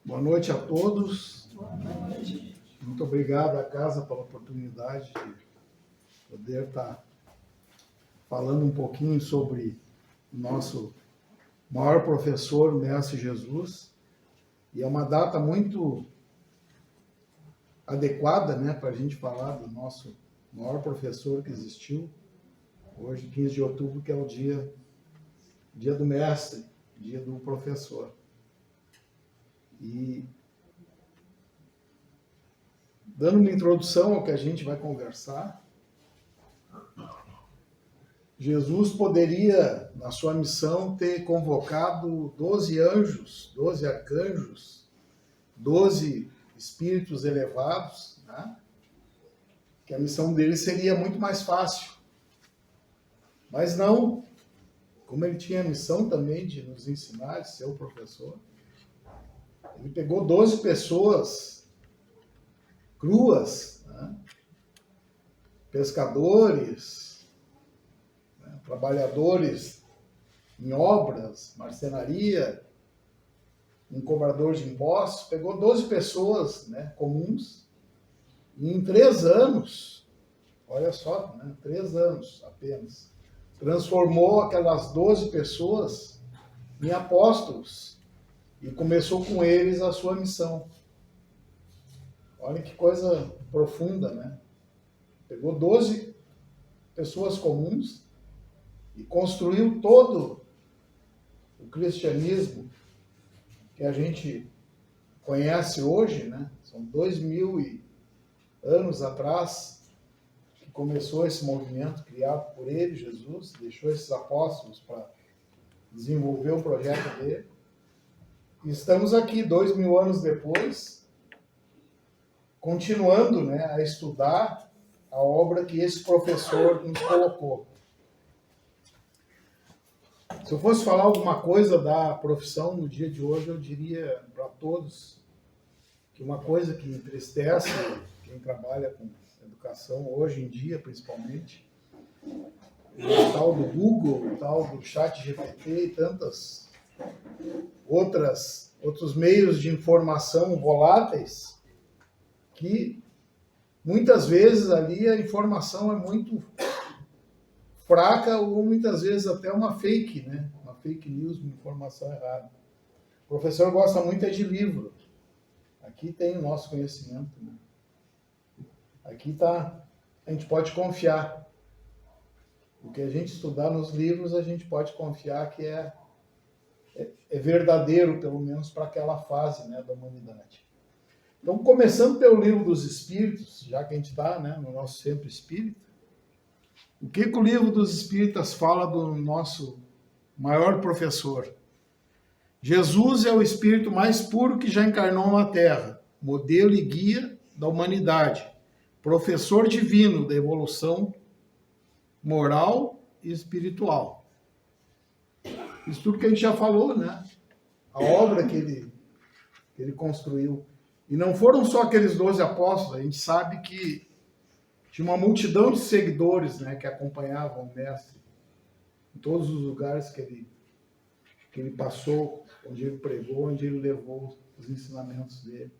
Boa noite a todos. Muito obrigado à casa pela oportunidade de poder estar falando um pouquinho sobre o nosso maior professor, o Mestre Jesus. E é uma data muito adequada, né, para a gente falar do nosso maior professor que existiu. Hoje, 15 de outubro, que é o dia do mestre, dia do professor. E dando uma introdução ao que a gente vai conversar, Jesus poderia, na sua missão, ter convocado 12 anjos, 12 arcanjos, 12 espíritos elevados, né? Que a missão dele seria muito mais fácil. Mas não, como ele tinha a missão também de nos ensinar, de ser o professor, ele pegou 12 pessoas cruas, né? Pescadores, né? Trabalhadores em obras, marcenaria, um cobrador de impostos, pegou 12 pessoas, né, comuns, e em 3 anos, olha só, né, 3 anos apenas, transformou aquelas 12 pessoas em apóstolos e começou com eles a sua missão. Olha que coisa profunda, né? Pegou 12 pessoas comuns e construiu todo o cristianismo que a gente conhece hoje, né? São 2000 anos atrás que começou esse movimento criado por ele, Jesus, deixou esses apóstolos para desenvolver o projeto dele. E estamos aqui, 2000 anos depois, continuando, né, a estudar a obra que esse professor nos colocou. Se eu fosse falar alguma coisa da profissão no dia de hoje, eu diria para todos que uma coisa que entristece quem trabalha com educação, hoje em dia principalmente, o tal do Google, o tal do ChatGPT e tantas outros meios de informação voláteis, que muitas vezes ali a informação é muito fraca ou muitas vezes até uma fake, né? Uma fake news, uma informação errada. O professor gosta muito de livro. Aqui tem o nosso conhecimento, né? Aqui tá, a gente pode confiar. O que a gente estudar nos livros, a gente pode confiar que é verdadeiro, pelo menos para aquela fase, né, da humanidade. Então, começando pelo livro dos Espíritos, já que a gente está, né, no nosso centro espírita, o que o livro dos Espíritas fala do nosso maior professor? Jesus é o espírito mais puro que já encarnou na Terra, modelo e guia da humanidade, professor divino da evolução moral e espiritual. Isso tudo que a gente já falou, né? A obra que ele construiu. E não foram só aqueles 12 apóstolos, a gente sabe que tinha uma multidão de seguidores, né, que acompanhavam o mestre em todos os lugares que ele passou, onde ele pregou, onde ele levou os ensinamentos dele.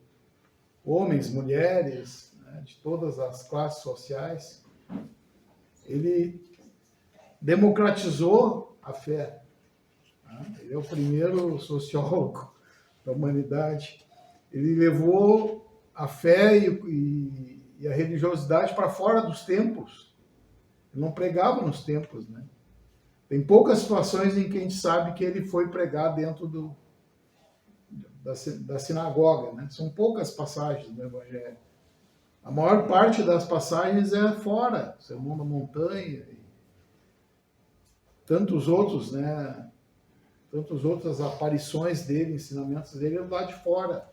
Homens, mulheres, né, de todas as classes sociais. Ele democratizou a fé. Né? Ele é o primeiro sociólogo da humanidade. Ele levou a fé e a religiosidade para fora dos templos. Ele não pregava nos templos, né? Tem poucas situações em que a gente sabe que ele foi pregar dentro da sinagoga, né? São poucas passagens no Evangelho. A maior parte das passagens é fora, Sermão da Montanha, e tantos outros, né? Tantas outras aparições dele, ensinamentos dele, lá de fora.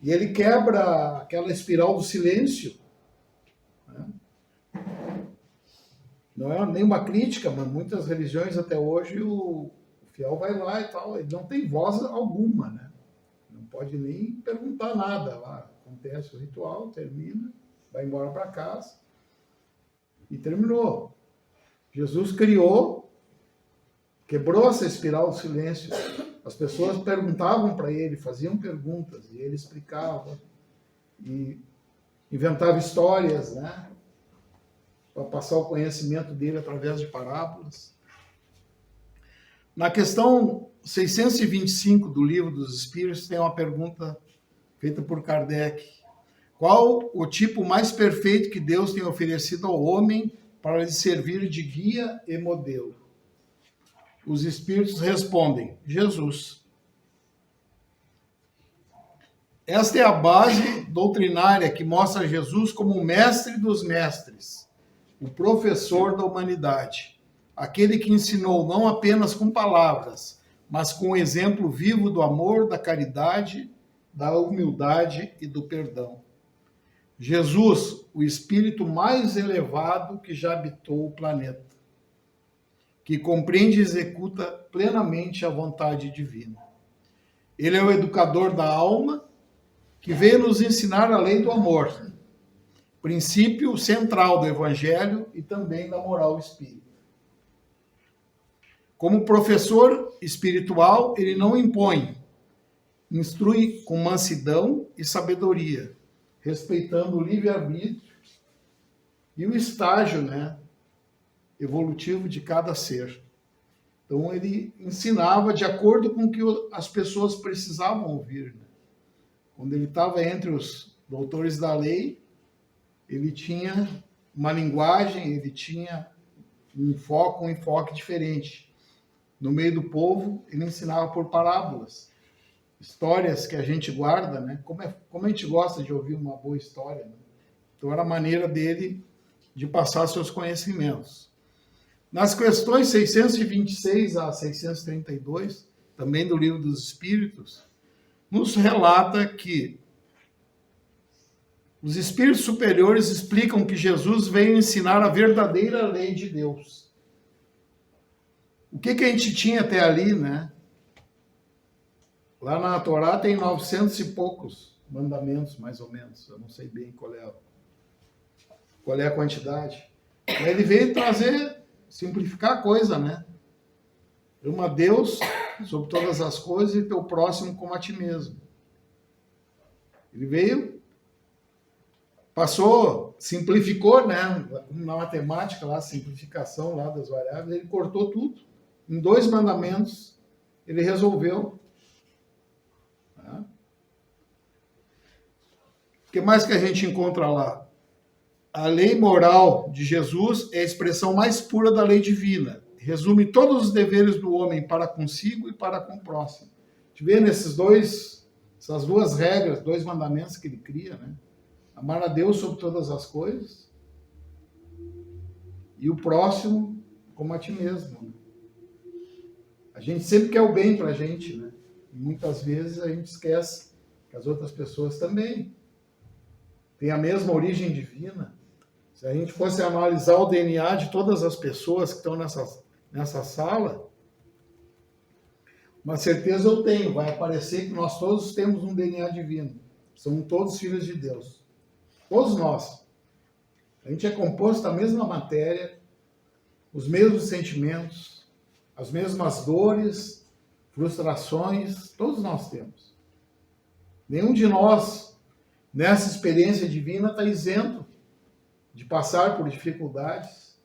E ele quebra aquela espiral do silêncio. Né? Não é nenhuma crítica, mas muitas religiões até hoje o fiel vai lá e tal, ele não tem voz alguma, né? Não pode nem perguntar nada lá. Acontece o ritual, termina, vai embora para casa e terminou. Jesus criou, quebrou essa espiral do silêncio As pessoas perguntavam para ele, faziam perguntas, e ele explicava, e inventava histórias, né? Para passar o conhecimento dele através de parábolas. Na questão 625 do Livro dos Espíritos, tem uma pergunta feita por Kardec. Qual o tipo mais perfeito que Deus tem oferecido ao homem para lhe servir de guia e modelo? Os espíritos respondem: Jesus. Esta é a base doutrinária que mostra Jesus como o mestre dos mestres, o professor da humanidade, aquele que ensinou não apenas com palavras, mas com o exemplo vivo do amor, da caridade, da humildade e do perdão. Jesus, o espírito mais elevado que já habitou o planeta, que compreende e executa plenamente a vontade divina. Ele é o educador da alma, que veio nos ensinar a lei do amor, princípio central do Evangelho e também da moral espírita. Como professor espiritual, ele não impõe, instrui com mansidão e sabedoria, respeitando o livre-arbítrio e o estágio, né, evolutivo de cada ser. Então, ele ensinava de acordo com o que as pessoas precisavam ouvir. Né? Quando ele estava entre os doutores da lei, ele tinha uma linguagem, ele tinha um enfoque diferente. No meio do povo, ele ensinava por parábolas, histórias que a gente guarda, né? Como a gente gosta de ouvir uma boa história. Né? Então, era a maneira dele de passar seus conhecimentos. Nas questões 626 a 632, também do Livro dos Espíritos, nos relata que os espíritos superiores explicam que Jesus veio ensinar a verdadeira lei de Deus. O que a gente tinha até ali, né? Lá na Torá tem 900 e poucos mandamentos, mais ou menos. Eu não sei bem qual é a quantidade. Mas ele veio simplificar a coisa, né? Ama a Deus sobre todas as coisas e teu próximo como a ti mesmo. Ele veio, simplificou, né? Na matemática, lá, a simplificação lá das variáveis, ele cortou tudo. Em 2 mandamentos, ele resolveu. Tá? O que mais que a gente encontra lá? A lei moral de Jesus é a expressão mais pura da lei divina. Resume todos os deveres do homem para consigo e para com o próximo. A gente vê essas 2 regras, 2 mandamentos que ele cria, né? Amar a Deus sobre todas as coisas e o próximo como a ti mesmo. Né? A gente sempre quer o bem para a gente, né? E muitas vezes a gente esquece que as outras pessoas também têm a mesma origem divina. Se a gente fosse analisar o DNA de todas as pessoas que estão nessa sala, uma certeza eu tenho, vai aparecer que nós todos temos um DNA divino. Somos todos filhos de Deus. Todos nós. A gente é composto da mesma matéria, os mesmos sentimentos, as mesmas dores, frustrações, todos nós temos. Nenhum de nós, nessa experiência divina, está isento de passar por dificuldades.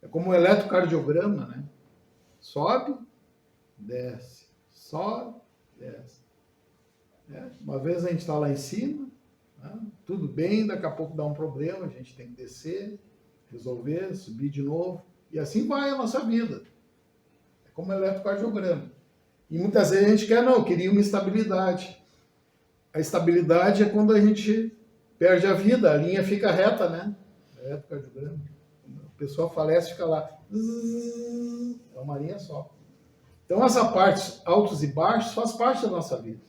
É como um eletrocardiograma, né? Sobe, desce, sobe, desce. Uma vez a gente está lá em cima, né? Tudo bem, daqui a pouco dá um problema, a gente tem que descer, resolver, subir de novo, e assim vai a nossa vida. É como um eletrocardiograma. E muitas vezes a gente queria uma estabilidade. A estabilidade é quando a gente perde a vida, a linha fica reta, né? Eletrocardiograma. A pessoa falece, fica lá. É uma linha só. Então, essa parte, altos e baixos, faz parte da nossa vida.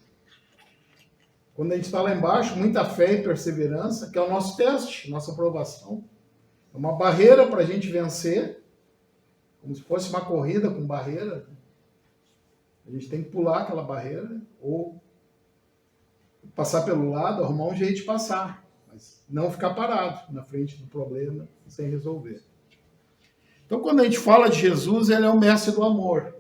Quando a gente está lá embaixo, muita fé e perseverança, que é o nosso teste, nossa aprovação. É uma barreira para a gente vencer, como se fosse uma corrida com barreira. A gente tem que pular aquela barreira, ou passar pelo lado, arrumar um jeito de passar, mas não ficar parado na frente do problema sem resolver. Então, quando a gente fala de Jesus, ele é o mestre do amor.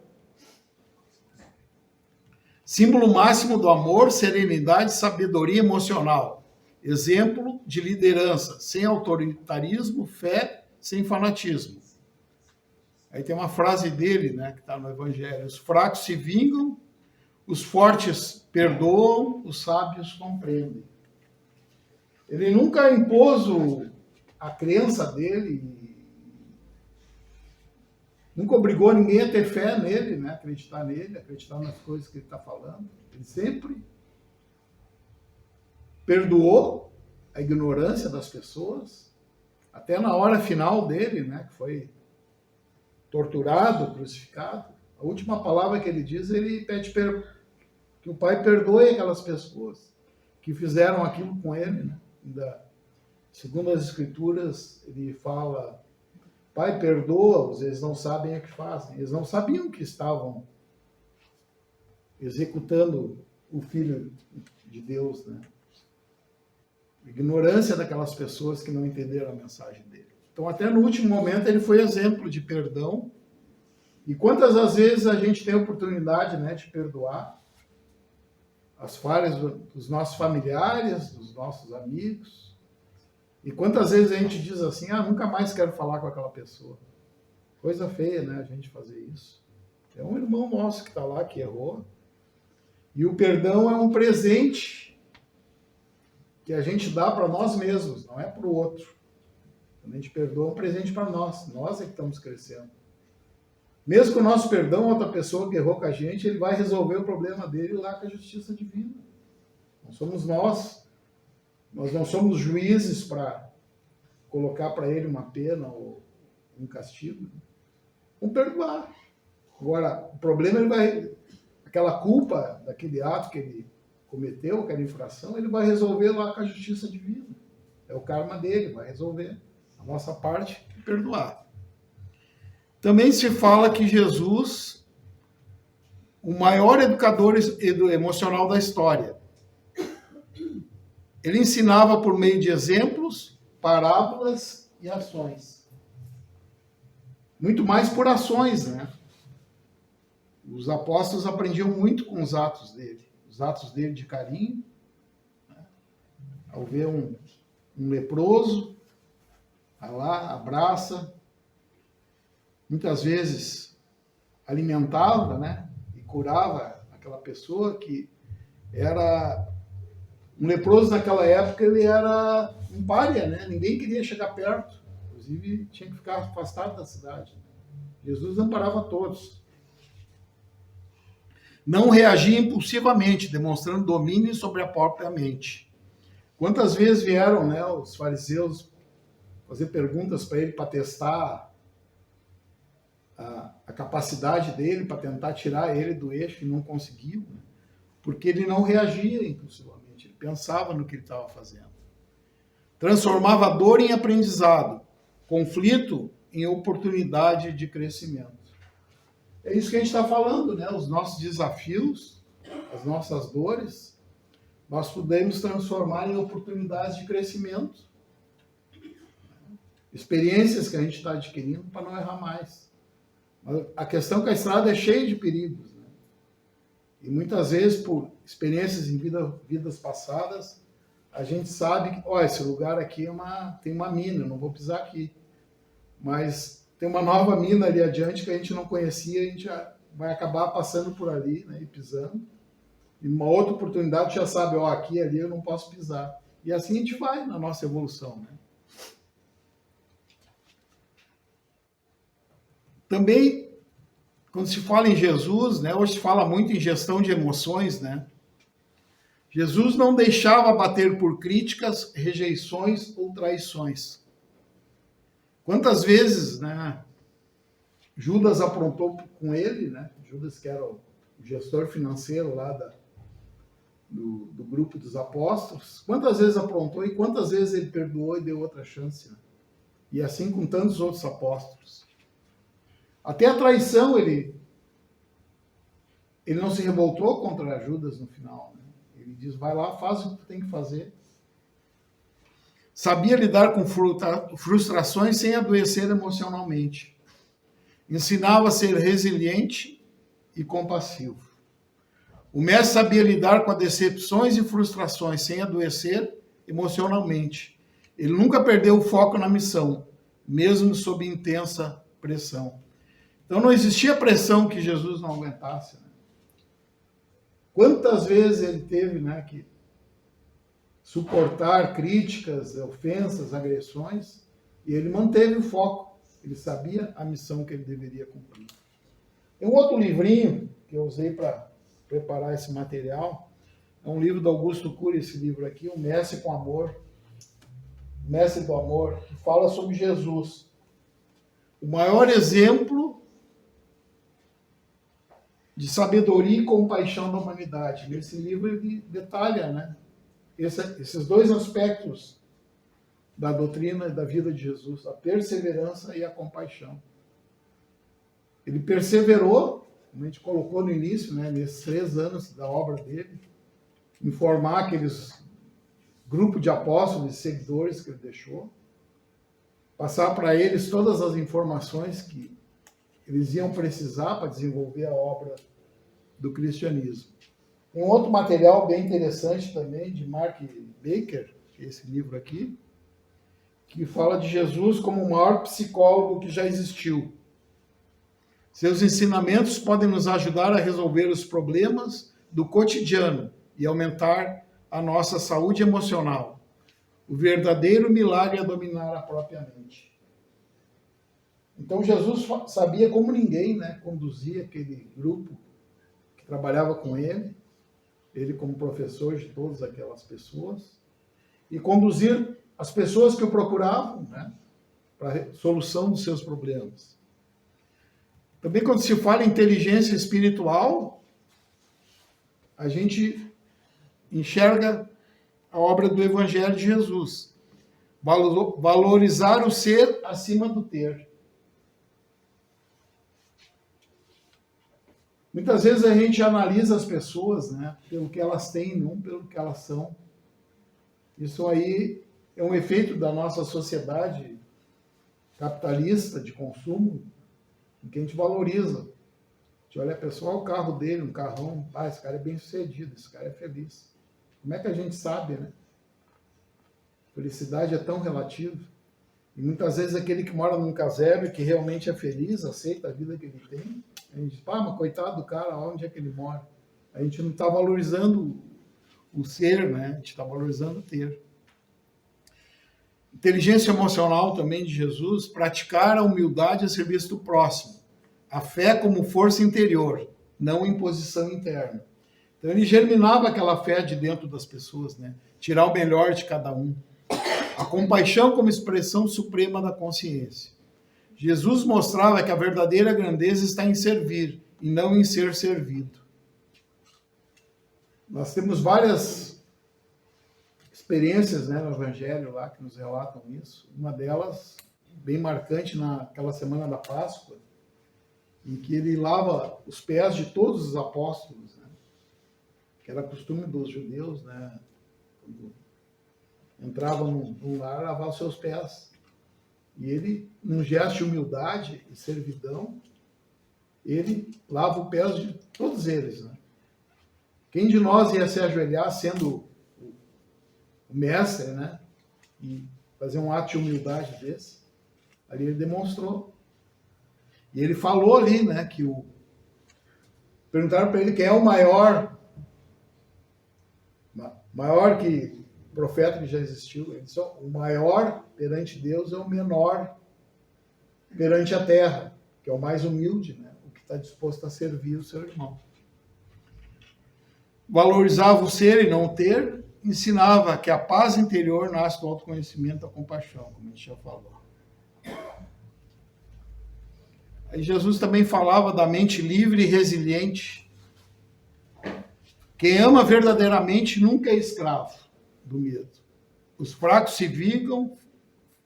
Símbolo máximo do amor, serenidade, sabedoria emocional. Exemplo de liderança, sem autoritarismo, fé, sem fanatismo. Aí tem uma frase dele, né, que está no Evangelho: os fracos se vingam, os fortes perdoam, os sábios compreendem. Ele nunca impôs a crença dele, nunca obrigou ninguém a ter fé nele, né, acreditar nele, acreditar nas coisas que ele está falando. Ele sempre perdoou a ignorância das pessoas, até na hora final dele, né, que foi torturado, crucificado. A última palavra que ele diz, ele pede que o Pai perdoe aquelas pessoas que fizeram aquilo com ele, né? Segundo as Escrituras, ele fala: Pai, perdoa-os, eles não sabem o que fazem. Eles não sabiam que estavam executando o Filho de Deus, né? Ignorância daquelas pessoas que não entenderam a mensagem dele. Então, até no último momento, ele foi exemplo de perdão. E quantas das vezes a gente tem a oportunidade, né, de perdoar as falhas dos nossos familiares, dos nossos amigos? E quantas vezes a gente diz assim: nunca mais quero falar com aquela pessoa. Coisa feia, né, a gente fazer isso. É um irmão nosso que está lá, que errou. E o perdão é um presente que a gente dá para nós mesmos, não é para o outro. Quando a gente perdoa, é um presente para nós. Nós é que estamos crescendo. Mesmo com o nosso perdão, outra pessoa que errou com a gente, ele vai resolver o problema dele lá com a justiça divina. Não somos nós. Nós não somos juízes para colocar para ele uma pena ou um castigo. Vamos perdoar. Agora, o problema, aquela culpa daquele ato que ele cometeu, aquela infração, ele vai resolver lá com a justiça divina. É o karma dele, vai resolver. A nossa parte é perdoar. Também se fala que Jesus, o maior educador emocional da história, ele ensinava por meio de exemplos, parábolas e ações. Muito mais por ações, né? Os apóstolos aprendiam muito com os atos dele de carinho, né? Ao ver um leproso, vai lá, abraça, muitas vezes alimentava, né, e curava aquela pessoa que era um leproso naquela época. Ele era um pária, né? Ninguém queria chegar perto, inclusive tinha que ficar afastado da cidade. Jesus amparava todos. Não reagia impulsivamente, demonstrando domínio sobre a própria mente. Quantas vezes vieram, né, os fariseus fazer perguntas para ele para testar a capacidade dele, para tentar tirar ele do eixo, e não conseguiu, né? Porque ele não reagia impulsivamente, ele pensava no que ele estava fazendo. Transformava a dor em aprendizado, conflito em oportunidade de crescimento. É isso que a gente está falando, né? Os nossos desafios, as nossas dores, nós podemos transformar em oportunidades de crescimento. Experiências que a gente está adquirindo para não errar mais. A questão é que a estrada é cheia de perigos, né? E muitas vezes, por experiências em vidas passadas, a gente sabe que, esse lugar aqui tem uma mina, eu não vou pisar aqui. Mas tem uma nova mina ali adiante que a gente não conhecia, a gente já vai acabar passando por ali, né, e pisando. E numa outra oportunidade já sabe, aqui e ali eu não posso pisar. E assim a gente vai na nossa evolução, né? Também, quando se fala em Jesus, né, hoje se fala muito em gestão de emoções, né? Jesus não deixava bater por críticas, rejeições ou traições. Quantas vezes, né, Judas aprontou com ele, né? Judas, que era o gestor financeiro lá do grupo dos apóstolos, quantas vezes aprontou e quantas vezes ele perdoou e deu outra chance, né? E assim com tantos outros apóstolos. Até a traição, ele não se revoltou contra Judas no final, né? Ele diz, vai lá, faz o que tu tem que fazer. Sabia lidar com frustrações sem adoecer emocionalmente. Ensinava a ser resiliente e compassivo. O mestre sabia lidar com as decepções e frustrações sem adoecer emocionalmente. Ele nunca perdeu o foco na missão, mesmo sob intensa pressão. Então não existia pressão que Jesus não aguentasse. Né? Quantas vezes ele teve, né, que suportar críticas, ofensas, agressões, e ele manteve o foco. Ele sabia a missão que ele deveria cumprir. Tem um outro livrinho que eu usei para preparar esse material. É um livro do Augusto Cury, esse livro aqui, O Mestre com Amor. O Mestre do Amor, que fala sobre Jesus. O maior exemplo de sabedoria e compaixão da humanidade. Nesse livro ele detalha, né, esses dois aspectos da doutrina e da vida de Jesus, a perseverança e a compaixão. Ele perseverou, como a gente colocou no início, né, nesses 3 anos da obra dele, em formar aqueles grupos de apóstolos e seguidores que ele deixou, passar para eles todas as informações que eles iam precisar para desenvolver a obra do cristianismo. Tem um outro material bem interessante também, de Mark Baker, que é esse livro aqui, que fala de Jesus como o maior psicólogo que já existiu. Seus ensinamentos podem nos ajudar a resolver os problemas do cotidiano e aumentar a nossa saúde emocional. O verdadeiro milagre é dominar a própria mente. Então Jesus sabia como ninguém, né, conduzir aquele grupo que trabalhava com ele como professor de todas aquelas pessoas, e conduzir as pessoas que o procuravam, né, para a solução dos seus problemas. Também quando se fala em inteligência espiritual, a gente enxerga a obra do Evangelho de Jesus. Valorizar o ser acima do ter. Muitas vezes a gente analisa as pessoas, né, pelo que elas têm, não pelo que elas são. Isso aí é um efeito da nossa sociedade capitalista de consumo, em que a gente valoriza. A gente olha a pessoa, olha o carro dele, um carrão, esse cara é bem sucedido, esse cara é feliz. Como é que a gente sabe, né? Felicidade é tão relativa. E muitas vezes aquele que mora num casebre, que realmente é feliz, aceita a vida que ele tem, a gente diz, mas coitado do cara, onde é que ele mora? A gente não está valorizando o ser, né? A gente está valorizando o ter. Inteligência emocional também de Jesus, praticar a humildade a serviço do próximo. A fé como força interior, não imposição interna. Então ele germinava aquela fé de dentro das pessoas, né? Tirar o melhor de cada um. A compaixão como expressão suprema da consciência. Jesus mostrava que a verdadeira grandeza está em servir e não em ser servido. Nós temos várias experiências, né, no Evangelho lá que nos relatam isso. Uma delas, bem marcante, naquela semana da Páscoa, em que ele lava os pés de todos os apóstolos, né, que era costume dos judeus, né, quando entravam num lar, lavar os seus pés. E ele, num gesto de humildade e servidão, ele lava os pés de todos eles, né? Quem de nós ia se ajoelhar sendo o mestre, né? E fazer um ato de humildade desse? Ali ele demonstrou. E ele falou ali, né? Perguntaram para ele quem é o maior que profeta que já existiu. Ele disse, o maior perante Deus é o menor perante a terra, que é o mais humilde, né? O que está disposto a servir o seu irmão. Valorizava o ser e não o ter, ensinava que a paz interior nasce do autoconhecimento e da compaixão, como a gente já falou. Aí Jesus também falava da mente livre e resiliente. Quem ama verdadeiramente nunca é escravo do medo. Os fracos se vingam,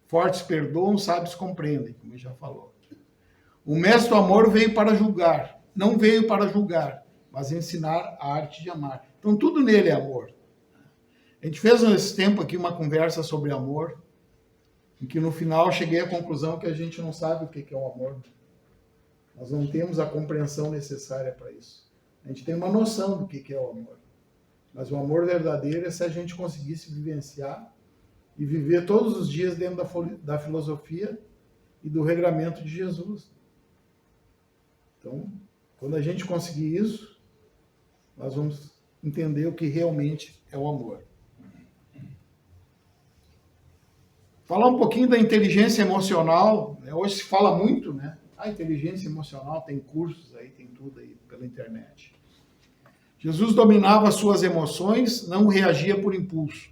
fortes perdoam, sábios compreendem, como já falou. O mestre do amor veio para julgar, não veio para julgar, mas ensinar a arte de amar. Então tudo nele é amor. A gente fez nesse tempo aqui uma conversa sobre amor, em que no final cheguei à conclusão que a gente não sabe o que é o amor. Nós não temos a compreensão necessária para isso. A gente tem uma noção do que é o amor. Mas o amor verdadeiro é se a gente conseguisse vivenciar e viver todos os dias dentro da filosofia e do regramento de Jesus. Então, quando a gente conseguir isso, nós vamos entender o que realmente é o amor. Falar um pouquinho da inteligência emocional. Hoje se fala muito, né? A inteligência emocional, tem cursos aí, tem tudo aí pela internet. Jesus dominava suas emoções, não reagia por impulso.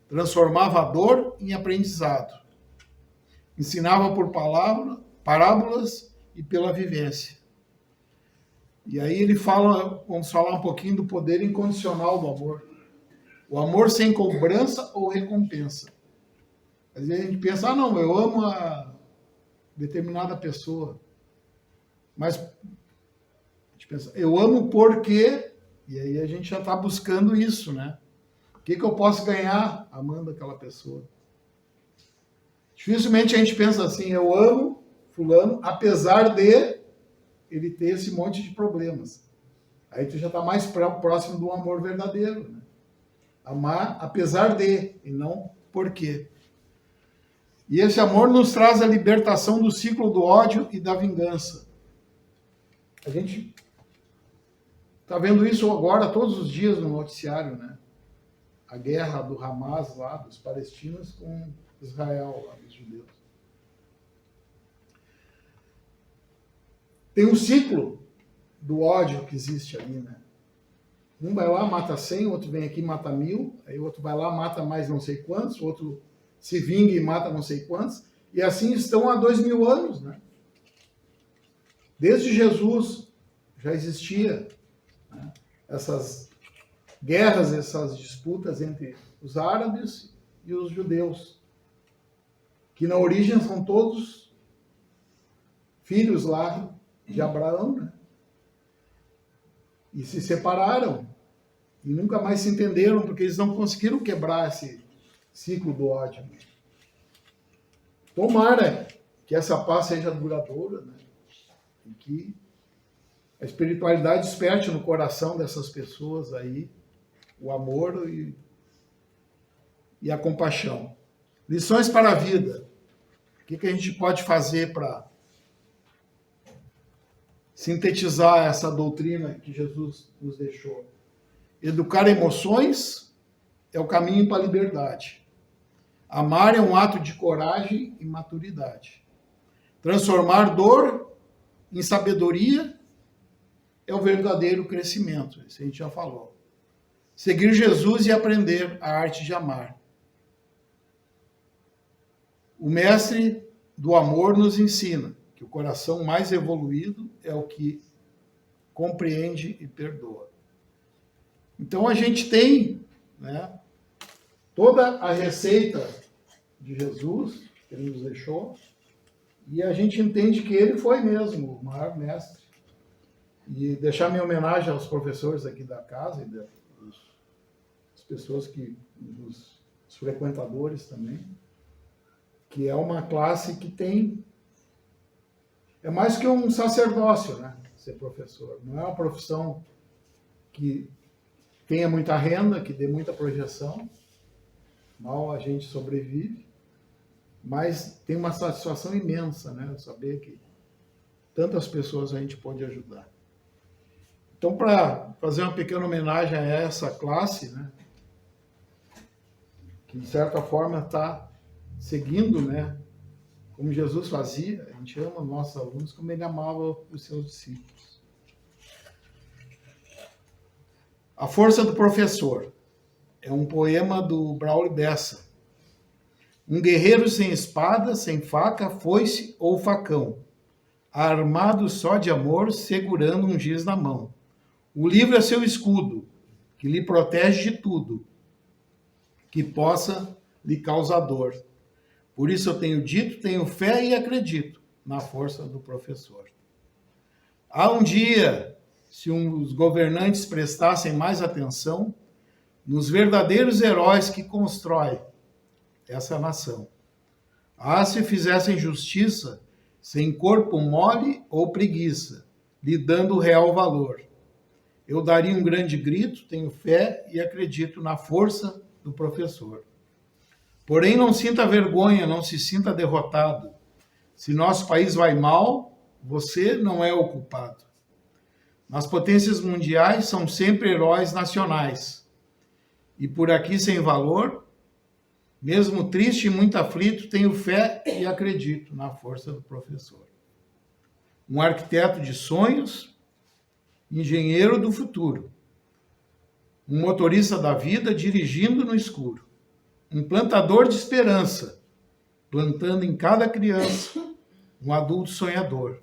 Transformava a dor em aprendizado. Ensinava por parábolas e pela vivência. E aí ele fala, vamos falar um pouquinho do poder incondicional do amor. O amor sem cobrança ou recompensa. Às vezes a gente pensa, não, eu amo a determinada pessoa. Mas a gente pensa, eu amo porque... E aí a gente já está buscando isso, né? O que eu posso ganhar amando aquela pessoa? Dificilmente a gente pensa assim, eu amo fulano, apesar de ele ter esse monte de problemas. Aí tu já está mais próximo do amor verdadeiro, né? Amar apesar de, e não por quê. E esse amor nos traz a libertação do ciclo do ódio e da vingança. A gente está vendo isso agora todos os dias no noticiário, né? A guerra do Hamas lá, dos palestinos com Israel, lá, dos judeus. Tem um ciclo do ódio que existe ali, né? Um vai lá, mata 100, o outro vem aqui, mata 1000, aí o outro vai lá, mata mais não sei quantos, o outro se vinga e mata não sei quantos, e assim estão há 2000 anos, né? Desde Jesus já existia, né, essas guerras, essas disputas entre os árabes e os judeus, que na origem são todos filhos lá de Abraão, né? E se separaram e nunca mais se entenderam porque eles não conseguiram quebrar esse ciclo do ódio. Tomara que essa paz seja duradoura, né? E que a espiritualidade desperte no coração dessas pessoas aí o amor e a compaixão. Lições para a vida. O que a gente pode fazer para sintetizar essa doutrina que Jesus nos deixou? Educar emoções é o caminho para a liberdade. Amar é um ato de coragem e maturidade. Transformar dor em sabedoria é o verdadeiro crescimento. Isso a gente já falou. Seguir Jesus e aprender a arte de amar. O mestre do amor nos ensina que o coração mais evoluído é o que compreende e perdoa. Então a gente tem, né, toda a receita de Jesus que ele nos deixou, e a gente entende que ele foi mesmo o maior mestre. E deixar minha homenagem aos professores aqui da casa e das pessoas os frequentadores também, que é uma classe que tem... É mais que um sacerdócio, né? Ser professor. Não é uma profissão que tenha muita renda, que dê muita projeção. Mal a gente sobrevive. Mas tem uma satisfação imensa, né? Saber que tantas pessoas a gente pode ajudar. Então, para fazer uma pequena homenagem a essa classe, né? Que de certa forma está seguindo, né? Como Jesus fazia, a gente ama nossos alunos como ele amava os seus discípulos. A Força do Professor é um poema do Braulio Bessa. Um guerreiro sem espada, sem faca, foice ou facão, armado só de amor, segurando um giz na mão. O livro é seu escudo, que lhe protege de tudo, que possa lhe causar dor. Por isso eu tenho dito, tenho fé e acredito na força do professor. Há um dia, se os governantes prestassem mais atenção nos verdadeiros heróis que constroem essa nação. Se fizessem justiça, sem corpo mole ou preguiça, lhe dando real valor. Eu daria um grande grito, tenho fé e acredito na força do professor. Porém, não sinta vergonha, não se sinta derrotado. Se nosso país vai mal, você não é o culpado. Nas potências mundiais são sempre heróis nacionais. E por aqui sem valor, mesmo triste e muito aflito, tenho fé e acredito na força do professor. Um arquiteto de sonhos, engenheiro do futuro. Um motorista da vida dirigindo no escuro. Um plantador de esperança, plantando em cada criança um adulto sonhador.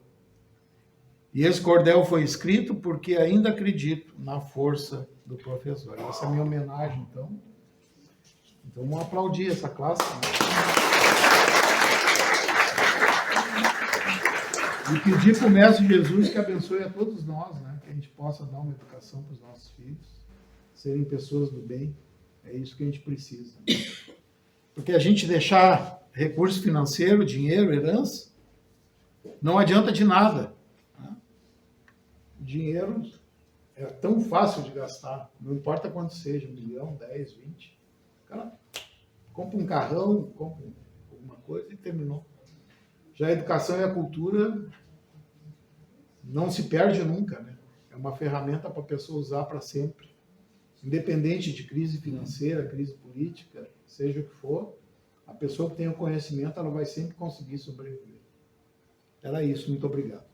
E esse cordel foi escrito porque ainda acredito na força do professor. Essa é a minha homenagem, então. Então vamos aplaudir essa classe. Né? E pedir para o Mestre Jesus que abençoe a todos nós, né? Que a gente possa dar uma educação para os nossos filhos, serem pessoas do bem. É isso que a gente precisa. Porque a gente deixar recurso financeiro, dinheiro, herança, não adianta de nada. Né? O dinheiro é tão fácil de gastar, não importa quanto seja, 1 milhão, 10, 20. O cara compra um carrão, compra alguma coisa e terminou. Já a educação e a cultura não se perde nunca, né? É uma ferramenta para a pessoa usar para sempre. Independente de crise financeira, crise política, seja o que for, a pessoa que tem o conhecimento, ela vai sempre conseguir sobreviver. Era isso, muito obrigado.